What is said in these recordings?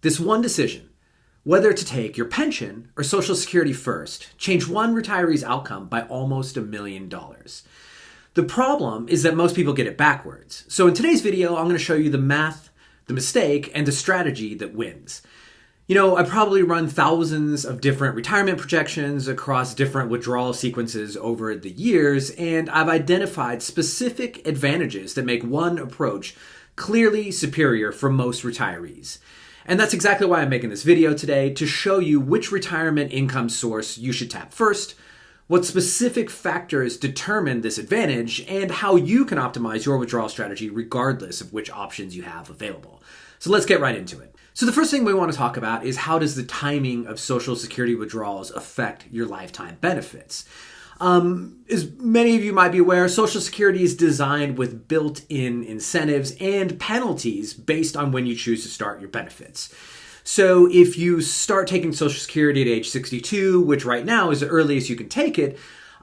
This one decision, whether to take your pension or Social Security first, changed one retiree's outcome by almost $1 million. The problem is that most people get it backwards. So in today's video, I'm going to show you the math, the mistake, and the strategy that wins. You know, I probably run thousands of different retirement projections across different withdrawal sequences over the years, and I've identified specific advantages that make one approach clearly superior for most retirees. And that's exactly why I'm making this video today, to show you which retirement income source you should tap first, what specific factors determine this advantage, and how you can optimize your withdrawal strategy regardless of which options you have available. So let's get right into it. So the first thing we want to talk about is, how does the timing of Social Security withdrawals affect your lifetime benefits? As many of you might be aware, Social Security is designed with built-in incentives and penalties based on when you choose to start your benefits. So if you start taking Social Security at age 62, which right now is the earliest you can take it,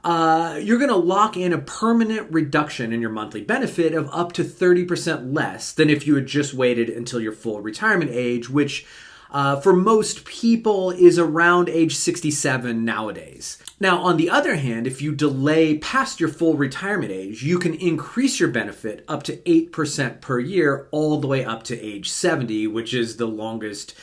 you're going to lock in a permanent reduction in your monthly benefit of up to 30% less than if you had just waited until your full retirement age, which for most people is around age 67 nowadays. Now, on the other hand, if you delay past your full retirement age, you can increase your benefit up to 8% per year all the way up to age 70, which is the longest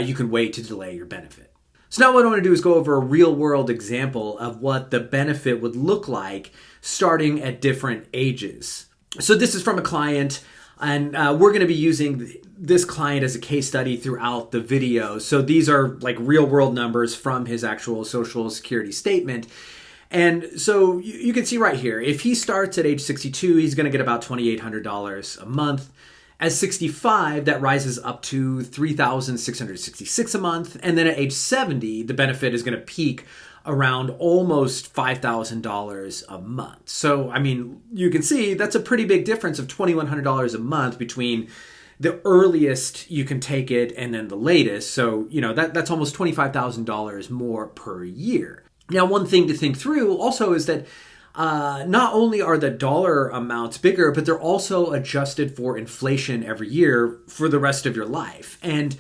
you can wait to delay your benefit. So now what I want to do is go over a real-world example of what the benefit would look like starting at different ages. So this is from a client, and we're going to be using this client as a case study throughout the video. So these are like real-world numbers from his actual Social Security statement. And so you can see right here, if he starts at age 62, he's going to get about $2,800 a month. At 65, that rises up to $3,666 a month. And then at age 70, the benefit is going to peak around almost $5,000 a month. So, I mean, you can see that's a pretty big difference of $2,100 a month between the earliest you can take it and then the latest. So, you know, that's almost $25,000 more per year. Now, one thing to think through also is that not only are the dollar amounts bigger, but they're also adjusted for inflation every year for the rest of your life. And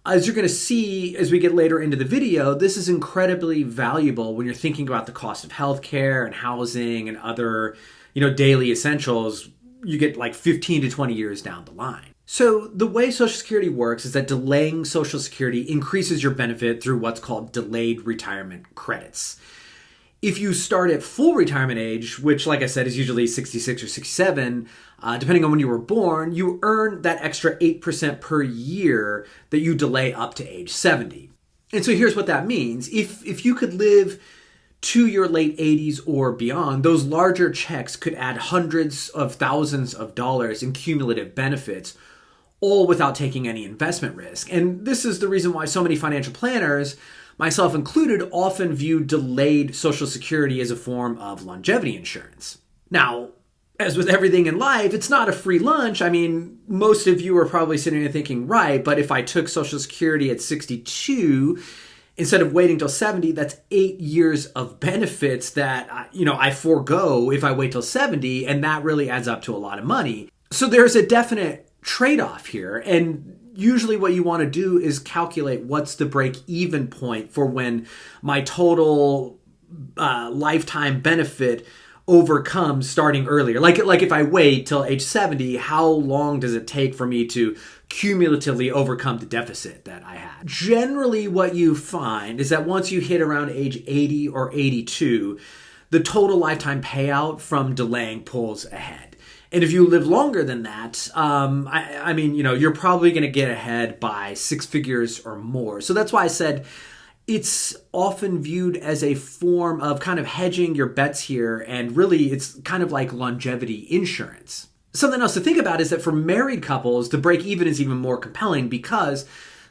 as you're going to see as we get later into the video, this is incredibly valuable when you're thinking about the cost of healthcare and housing and other, daily essentials. You get like 15 to 20 years down the line. So the way Social Security works is that delaying Social Security increases your benefit through what's called delayed retirement credits. If you start at full retirement age, which, like I said, is usually 66 or 67, depending on when you were born, you earn that extra 8% per year that you delay up to age 70. And so here's what that means. If you could live to your late 80s or beyond, those larger checks could add hundreds of thousands of dollars in cumulative benefits, all without taking any investment risk. And this is the reason why so many financial planners, myself included, often view delayed Social Security as a form of longevity insurance. Now, as with everything in life, it's not a free lunch. I mean, most of you are probably sitting there thinking, right, but if I took Social Security at 62, instead of waiting till 70, that's 8 years of benefits that, I forego if I wait till 70, and that really adds up to a lot of money. So there's a definite trade-off here, and usually what you want to do is calculate what's the break-even point for when my total lifetime benefit overcomes starting earlier. Like if I wait till age 70, how long does it take for me to cumulatively overcome the deficit that I had? Generally, what you find is that once you hit around age 80 or 82, the total lifetime payout from delaying pulls ahead. And if you live longer than that, you're probably going to get ahead by six figures or more. So that's why I said it's often viewed as a form of kind of hedging your bets here. And really, it's kind of like longevity insurance. Something else to think about is that for married couples, the break even is even more compelling because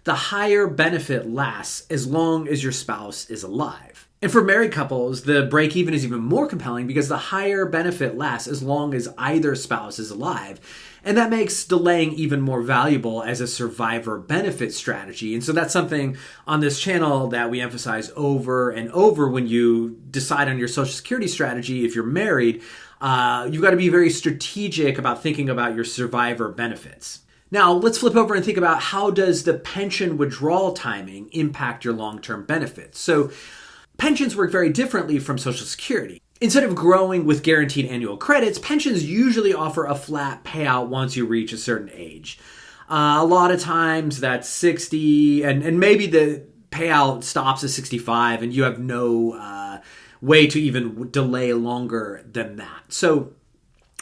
the higher benefit lasts as long as your spouse is alive. And for married couples, the break even is even more compelling because the higher benefit lasts as long as either spouse is alive. And that makes delaying even more valuable as a survivor benefit strategy. And so that's something on this channel that we emphasize over and over when you decide on your Social Security strategy. If you're married, you've got to be very strategic about thinking about your survivor benefits. Now, let's flip over and think about how does the pension withdrawal timing impact your long-term benefits. So, pensions work very differently from Social Security. Instead of growing with guaranteed annual credits, pensions usually offer a flat payout once you reach a certain age. A lot of times that's 60, and maybe the payout stops at 65, and you have no way to even delay longer than that. So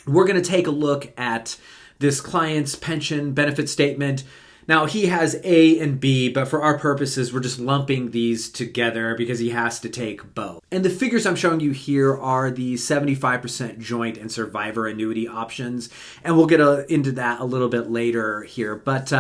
we're going to take a look at this client's pension benefit statement. Now, he has A and B, but for our purposes, we're just lumping these together because he has to take both. And the figures I'm showing you here are the 75% joint and survivor annuity options. And we'll get into that a little bit later here. But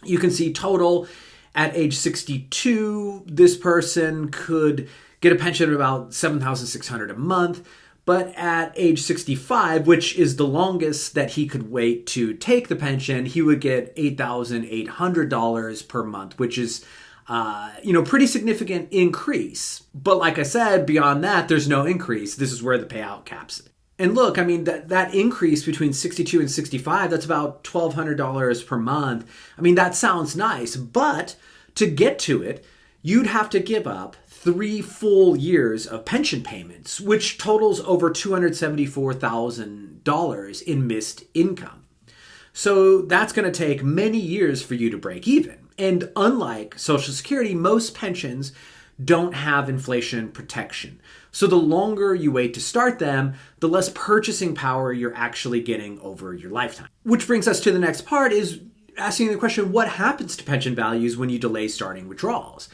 you can see total at age 62, this person could get a pension of about $7,600 a month. But at age 65, which is the longest that he could wait to take the pension, he would get $8,800 per month, which is, pretty significant increase. But like I said, beyond that, there's no increase. This is where the payout caps it. And look, I mean, that increase between 62 and 65, that's about $1,200 per month. I mean, that sounds nice, but to get to it, you'd have to give up 3 full years of pension payments, which totals over $274,000 in missed income. So that's going to take many years for you to break even. And unlike Social Security, most pensions don't have inflation protection. So the longer you wait to start them, the less purchasing power you're actually getting over your lifetime. Which brings us to the next part, is asking the question, what happens to pension values when you delay starting withdrawals?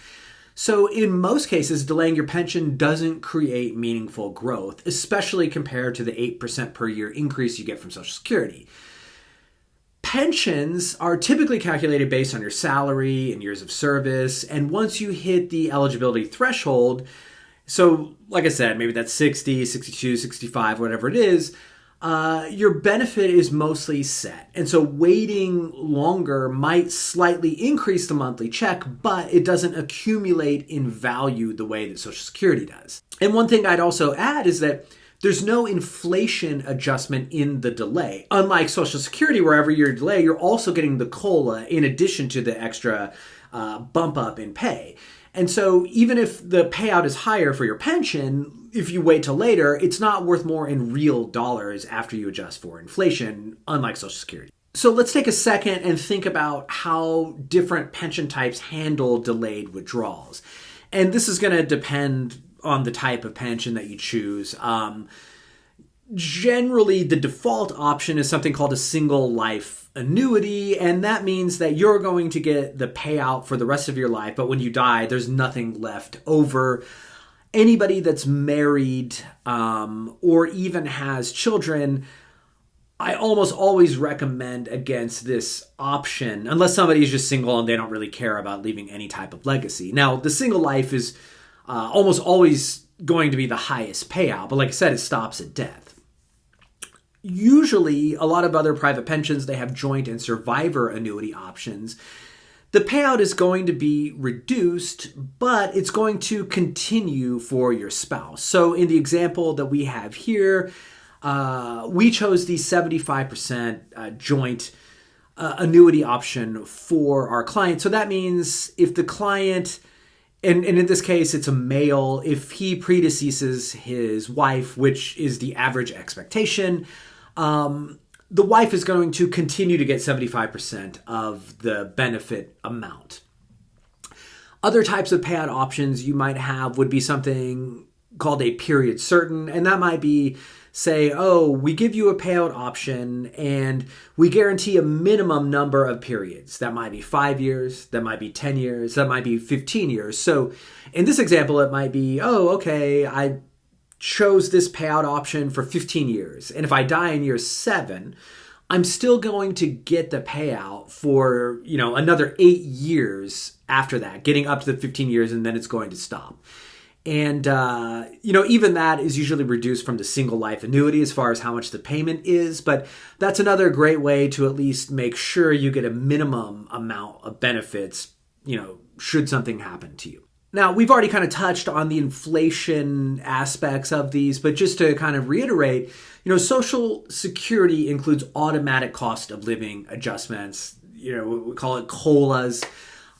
So in most cases, delaying your pension doesn't create meaningful growth, especially compared to the 8% per year increase you get from Social Security. Pensions are typically calculated based on your salary and years of service, and once you hit the eligibility threshold, so like I said, maybe that's 60, 62, 65, whatever it is, your benefit is mostly set. And so waiting longer might slightly increase the monthly check, but it doesn't accumulate in value the way that Social Security does. And one thing I'd also add is that there's no inflation adjustment in the delay. Unlike Social Security, where every year delay, you're also getting the COLA in addition to the extra bump up in pay. And so even if the payout is higher for your pension, if you wait till later, it's not worth more in real dollars after you adjust for inflation, unlike Social Security. So let's take a second and think about how different pension types handle delayed withdrawals. And this is going to depend on the type of pension that you choose. Generally, the default option is something called a single life annuity, and that means that you're going to get the payout for the rest of your life, but when you die, there's nothing left over. Anybody that's married or even has children, I almost always recommend against this option, unless somebody is just single and they don't really care about leaving any type of legacy. Now, the single life is almost always going to be the highest payout, but like I said, it stops at death. Usually, a lot of other private pensions, they have joint and survivor annuity options. The payout is going to be reduced, but it's going to continue for your spouse. So in the example that we have here, we chose the 75% joint annuity option for our client. So that means if the client, and in this case, it's a male, if he predeceases his wife, which is the average expectation, the wife is going to continue to get 75% of the benefit amount. Other types of payout options you might have would be something called a period certain, and that might be, say, we give you a payout option and we guarantee a minimum number of periods. That might be 5 years, that might be 10 years, that might be 15 years. So in this example, it might be, I chose this payout option for 15 years. And if I die in year 7, I'm still going to get the payout for, another 8 years after that, getting up to the 15 years, and then it's going to stop. And, even that is usually reduced from the single life annuity as far as how much the payment is. But that's another great way to at least make sure you get a minimum amount of benefits, should something happen to you. Now, we've already kind of touched on the inflation aspects of these, but just to kind of reiterate, Social Security includes automatic cost of living adjustments. We call it COLAs.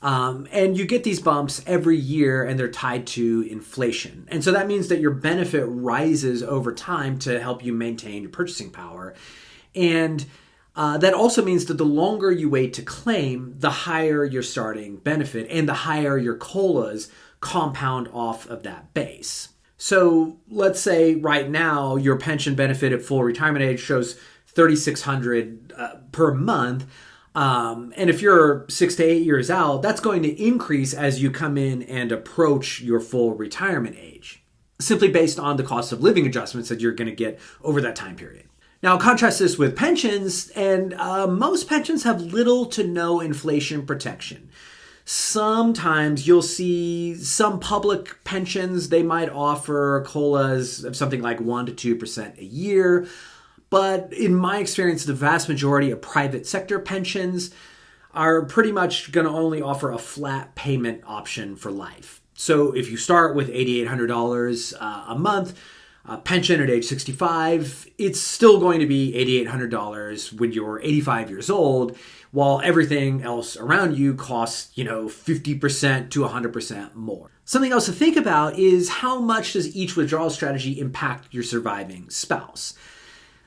And you get these bumps every year, and they're tied to inflation. And so that means that your benefit rises over time to help you maintain your purchasing power. And that also means that the longer you wait to claim, the higher your starting benefit and the higher your COLAs compound off of that base. So let's say right now your pension benefit at full retirement age shows $3,600 per month. And if you're 6 to 8 years out, that's going to increase as you come in and approach your full retirement age, simply based on the cost of living adjustments that you're going to get over that time period. Now, contrast this with pensions, and most pensions have little to no inflation protection. Sometimes you'll see some public pensions, they might offer COLAs of something like 1% to 2% a year. But in my experience, the vast majority of private sector pensions are pretty much going to only offer a flat payment option for life. So if you start with $8,800 a month, pension at age 65, it's still going to be $8,800 when you're 85 years old, while everything else around you costs, 50% to 100% more. Something else to think about is how much does each withdrawal strategy impact your surviving spouse?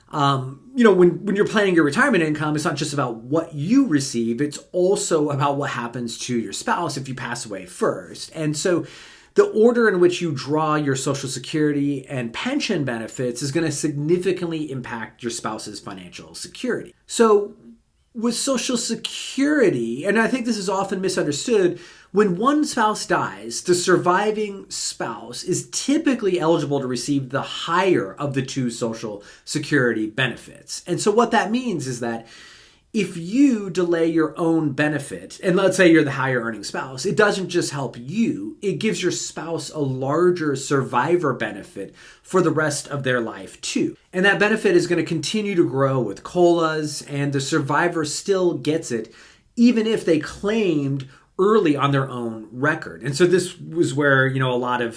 When you're planning your retirement income, it's not just about what you receive, it's also about what happens to your spouse if you pass away first. And so the order in which you draw your Social Security and pension benefits is going to significantly impact your spouse's financial security. So with Social Security, and I think this is often misunderstood, when one spouse dies, the surviving spouse is typically eligible to receive the higher of the two Social Security benefits. And so what that means is that if you delay your own benefit, and let's say you're the higher earning spouse, it doesn't just help you, it gives your spouse a larger survivor benefit for the rest of their life too. And that benefit is going to continue to grow with COLAs, and the survivor still gets it even if they claimed early on their own record. And so this was where, a lot of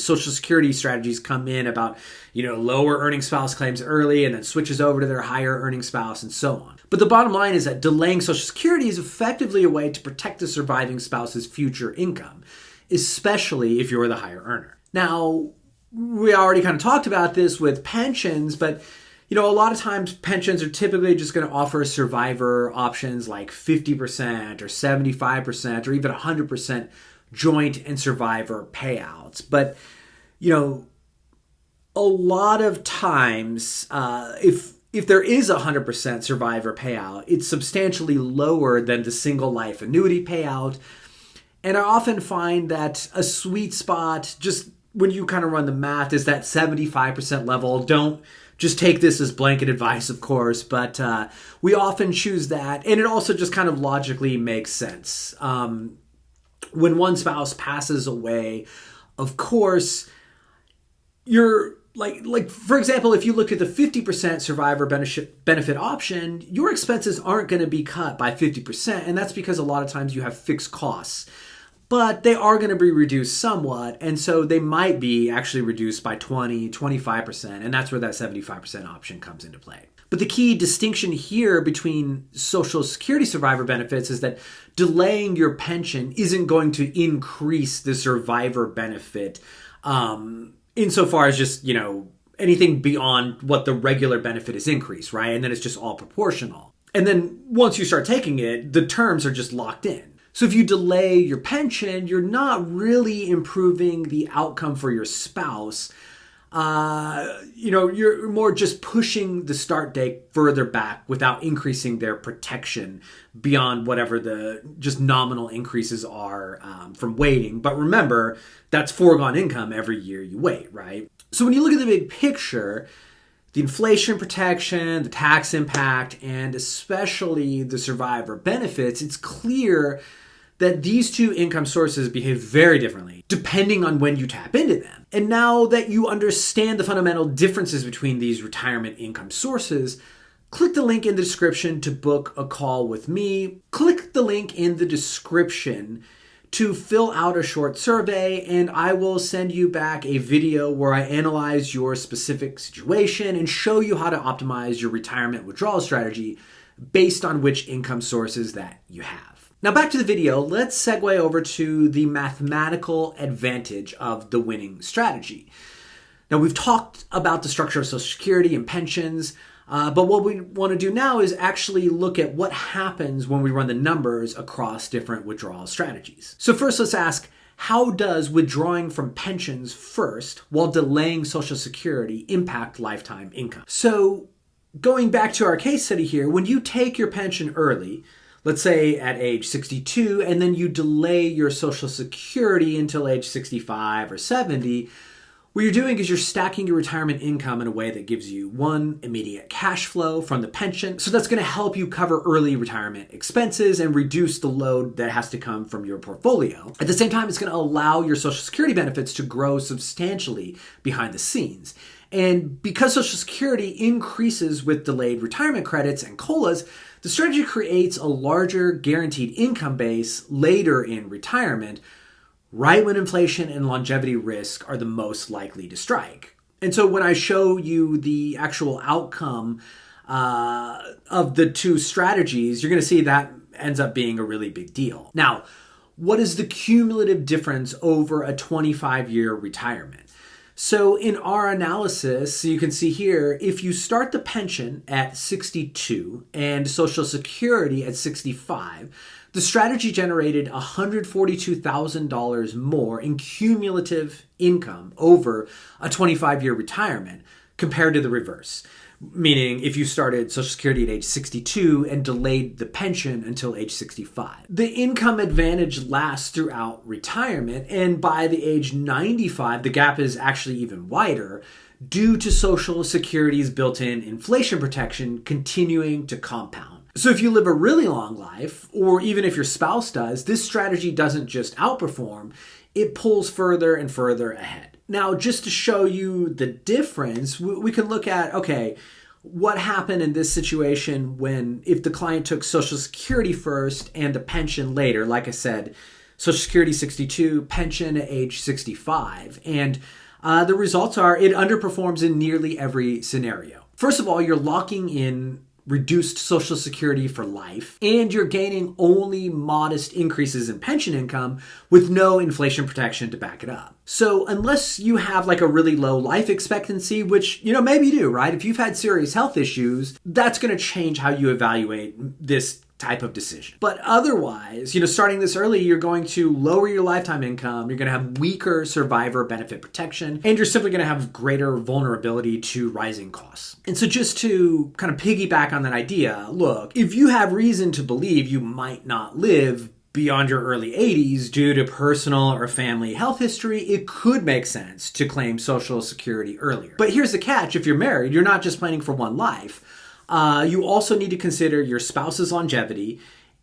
Social Security strategies come in about, lower earning spouse claims early and then switches over to their higher earning spouse and so on. But the bottom line is that delaying Social Security is effectively a way to protect the surviving spouse's future income, especially if you're the higher earner. Now, we already kind of talked about this with pensions, but a lot of times pensions are typically just going to offer survivor options like 50% or 75% or even 100% joint and survivor payouts. But, a lot of times, if there is a 100% survivor payout, it's substantially lower than the single life annuity payout. And I often find that a sweet spot, just when you kind of run the math, is that 75% level. Don't just take this as blanket advice, of course, but we often choose that. And it also just kind of logically makes sense. When one spouse passes away, of course, you're like for example, if you look at the 50% survivor benefit option, your expenses aren't going to be cut by 50%. And that's because a lot of times you have fixed costs. But they are going to be reduced somewhat, and so they might be actually reduced by 20, 25%, and that's where that 75% option comes into play. But the key distinction here between Social Security survivor benefits is that delaying your pension isn't going to increase the survivor benefit insofar as just, anything beyond what the regular benefit is increased, right? And then it's just all proportional. And then once you start taking it, the terms are just locked in. So if you delay your pension, you're not really improving the outcome for your spouse. You're more just pushing the start date further back without increasing their protection beyond whatever the just nominal increases are from waiting. But remember, that's foregone income every year you wait, right? So when you look at the big picture, the inflation protection, the tax impact, and especially the survivor benefits, it's clear that these two income sources behave very differently depending on when you tap into them. And now that you understand the fundamental differences between these retirement income sources, click the link in the description to book a call with me. Click the link in the description to fill out a short survey, and I will send you back a video where I analyze your specific situation and show you how to optimize your retirement withdrawal strategy based on which income sources that you have. Now back to the video, let's segue over to the mathematical advantage of the winning strategy. Now we've talked about the structure of Social Security and pensions, but what we want to do now is actually look at what happens when we run the numbers across different withdrawal strategies. So first, let's ask, how does withdrawing from pensions first while delaying Social Security impact lifetime income? So going back to our case study here, when you take your pension early, let's say at age 62, and then you delay your Social Security until age 65 or 70, what you're doing is you're stacking your retirement income in a way that gives you one, immediate cash flow from the pension. So that's going to help you cover early retirement expenses and reduce the load that has to come from your portfolio. At the same time, it's going to allow your Social Security benefits to grow substantially behind the scenes. And because Social Security increases with delayed retirement credits and COLAs, the strategy creates a larger guaranteed income base later in retirement, right when inflation and longevity risk are the most likely to strike. And so when I show you the actual outcome of the two strategies, you're going to see that ends up being a really big deal. Now, what is the cumulative difference over a 25-year retirement? So in our analysis, you can see here, if you start the pension at 62 and Social Security at 65, the strategy generated $142,000 more in cumulative income over a 25-year retirement compared to the reverse. Meaning if you started Social Security at age 62 and delayed the pension until age 65. The income advantage lasts throughout retirement, and by the age 95, the gap is actually even wider due to Social Security's built-in inflation protection continuing to compound. So if you live a really long life, or even if your spouse does, this strategy doesn't just outperform, it pulls further and further ahead. Now, just to show you the difference, we can look at, okay, what happened in this situation if the client took Social Security first and the pension later? Like I said, Social Security 62, pension at age 65. And the results are it underperforms in nearly every scenario. First of all, you're locking in reduced Social Security for life, and you're gaining only modest increases in pension income with no inflation protection to back it up. So unless you have like a really low life expectancy, which, maybe you do, right? If you've had serious health issues, that's going to change how you evaluate this type of decision. But otherwise, starting this early, you're going to lower your lifetime income, you're going to have weaker survivor benefit protection, and you're simply going to have greater vulnerability to rising costs. And so just to kind of piggyback on that idea, look, if you have reason to believe you might not live beyond your early 80s due to personal or family health history, it could make sense to claim Social Security earlier. But here's the catch: if you're married, you're not just planning for one life. You also need to consider your spouse's longevity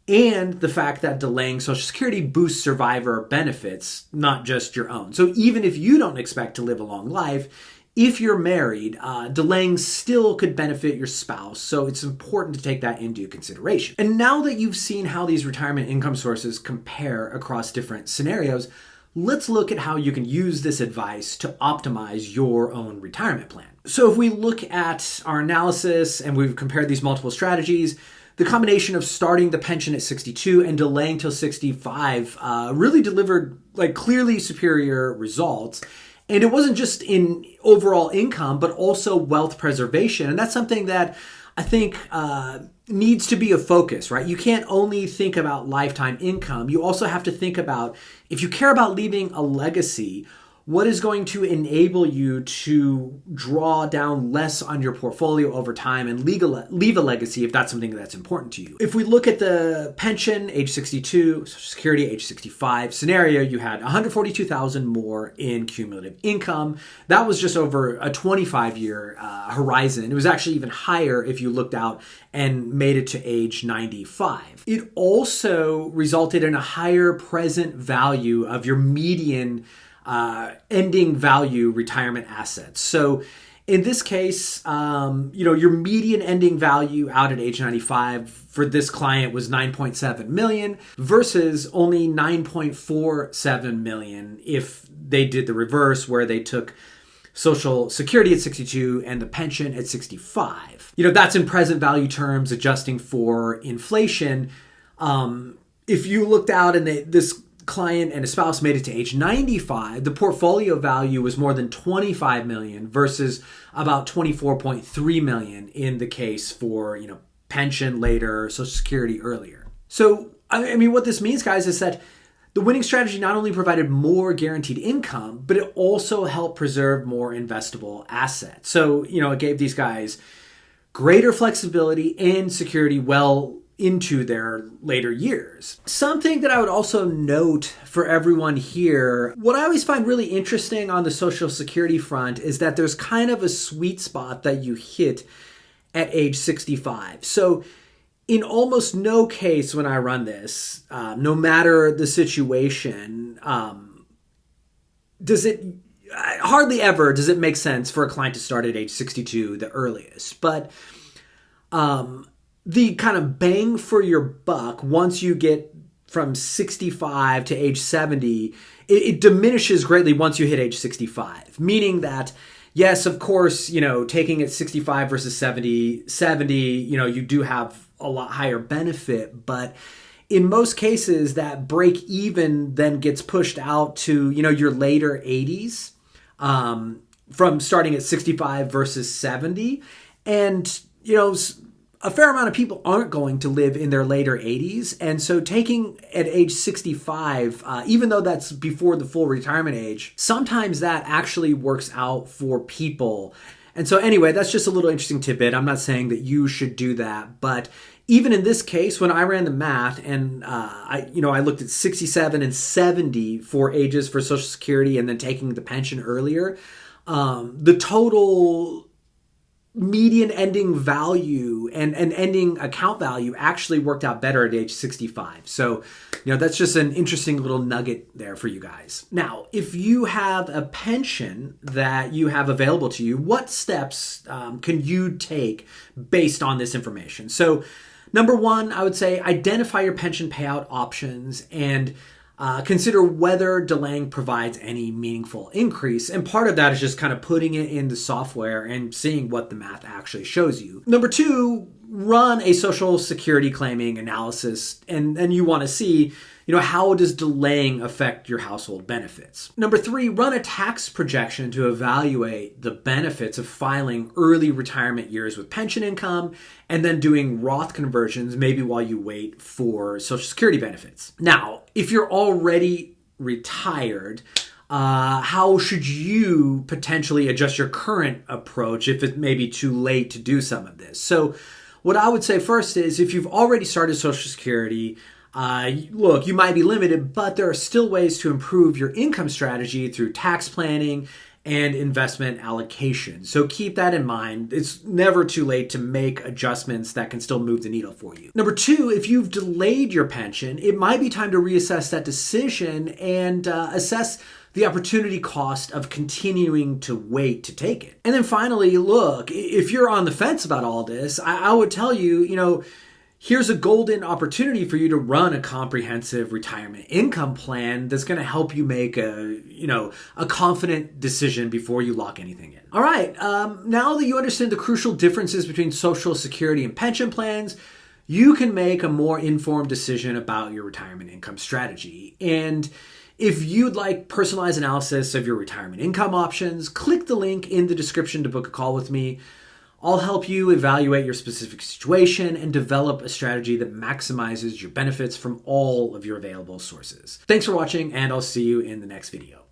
and the fact that delaying Social Security boosts survivor benefits, not just your own. So even if you don't expect to live a long life, if you're married, delaying still could benefit your spouse. So it's important to take that into consideration. And now that you've seen how these retirement income sources compare across different scenarios, let's look at how you can use this advice to optimize your own retirement plan. So if we look at our analysis and we've compared these multiple strategies, the combination of starting the pension at 62 and delaying till 65 really delivered clearly superior results. And it wasn't just in overall income, but also wealth preservation. And that's something that I think needs to be a focus, right? You can't only think about lifetime income. You also have to think about, if you care about leaving a legacy, what is going to enable you to draw down less on your portfolio over time and leave a legacy if that's something that's important to you. If we look at the pension, age 62, Social Security, age 65 scenario, you had $142,000 more in cumulative income. That was just over a 25-year horizon. It was actually even higher if you looked out and made it to age 95. It also resulted in a higher present value of your median ending value retirement assets. So In this case, your median ending value out at age 95 for this client was 9.7 million versus only 9.47 million if they did the reverse, where they took Social Security at 62 and the pension at 65. That's in present value terms, adjusting for inflation. If you looked out and this client and a spouse made it to age 95, the portfolio value was more than 25 million versus about 24.3 million in the case for, pension later, Social Security earlier. So, what this means, guys, is that the winning strategy not only provided more guaranteed income, but it also helped preserve more investable assets. So, it gave these guys greater flexibility and security well into their later years. Something that I would also note for everyone here, what I always find really interesting on the Social Security front is that there's kind of a sweet spot that you hit at age 65. So in almost no case when I run this, no matter the situation, hardly ever does it make sense for a client to start at age 62, the earliest. But the kind of bang for your buck once you get from 65 to age 70, it diminishes greatly once you hit age 65. Meaning that, yes, of course, taking it 65 versus 70, you do have a lot higher benefit, but in most cases that break even then gets pushed out to, your later 80s, from starting at 65 versus 70. And, a fair amount of people aren't going to live in their later 80s. And so taking at age 65, even though that's before the full retirement age, sometimes that actually works out for people. And so anyway, that's just a little interesting tidbit. I'm not saying that you should do that, but even in this case, when I ran the math and I looked at 67 and 70 for ages for Social Security and then taking the pension earlier, the total median ending value and ending account value actually worked out better at age 65. So, that's just an interesting little nugget there for you guys. Now, if you have a pension that you have available to you, what steps can you take based on this information? So, number one, I would say identify your pension payout options and consider whether delaying provides any meaningful increase. And part of that is just kind of putting it in the software and seeing what the math actually shows you. Number two, run a Social Security claiming analysis. And you want to see, how does delaying affect your household benefits? Number three, run a tax projection to evaluate the benefits of filing early retirement years with pension income and then doing Roth conversions, maybe while you wait for Social Security benefits. Now, if you're already retired, how should you potentially adjust your current approach if it may be too late to do some of this? So what I would say first is if you've already started Social Security, look, you might be limited, but there are still ways to improve your income strategy through tax planning and investment allocation. So keep that in mind. It's never too late to make adjustments that can still move the needle for you. Number two, if you've delayed your pension, it might be time to reassess that decision and assess the opportunity cost of continuing to wait to take it. And then finally, look, if you're on the fence about all this, I would tell you, here's a golden opportunity for you to run a comprehensive retirement income plan that's going to help you make a confident decision before you lock anything in. All right. Now that you understand the crucial differences between Social Security and pension plans, you can make a more informed decision about your retirement income strategy. And if you'd like personalized analysis of your retirement income options, click the link in the description to book a call with me. I'll help you evaluate your specific situation and develop a strategy that maximizes your benefits from all of your available sources. Thanks for watching, and I'll see you in the next video.